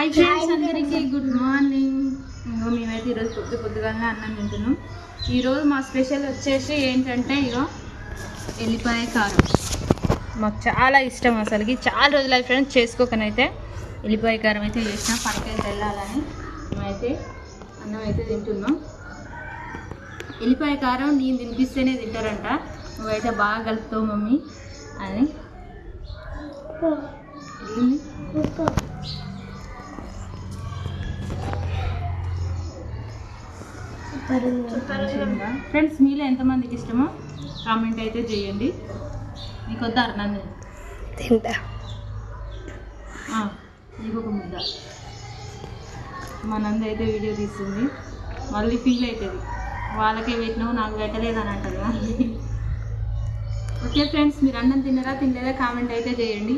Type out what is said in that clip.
Hi friends అందరికీ good morning. ఇంకో మేమైతే ఈరోజు పొద్దుగానే అన్నం తింటున్నాం. ఈరోజు మా స్పెషల్ వచ్చేసి ఏంటంటే ఇగో ఎల్లిపాయ కారం. మాకు చాలా ఇష్టం, అసలుకి చాలా రోజులు అయి ఫ్రెండ్స్ చేసుకోకనైతే ఎల్లిపాయ కారం అయితే చేసినాం. పనికైతే వెళ్ళాలని మేమైతే అన్నం అయితే తింటున్నాం. ఎల్లిపాయ కారం నేను తినిపిస్తేనే తింటారంట, నువ్వైతే బాగా కలుపుతావు మమ్మీ అని. ఫ్రెండ్స్ మీలో ఎంతమందికి ఇష్టమో కామెంట్ అయితే చేయండి. నీకు వద్దా నంది తింటా, నీకు ఒక ముద్ద. మా నంది అయితే వీడియో తీస్తుంది, మళ్ళీ ఫీల్ అవుతుంది, వాళ్ళకే పెట్టినావు నాకు పెట్టలేదు అని అంటారు. ఓకే ఫ్రెండ్స్, మీరు అన్నం తిన్నారా తినలేదా కామెంట్ అయితే చేయండి.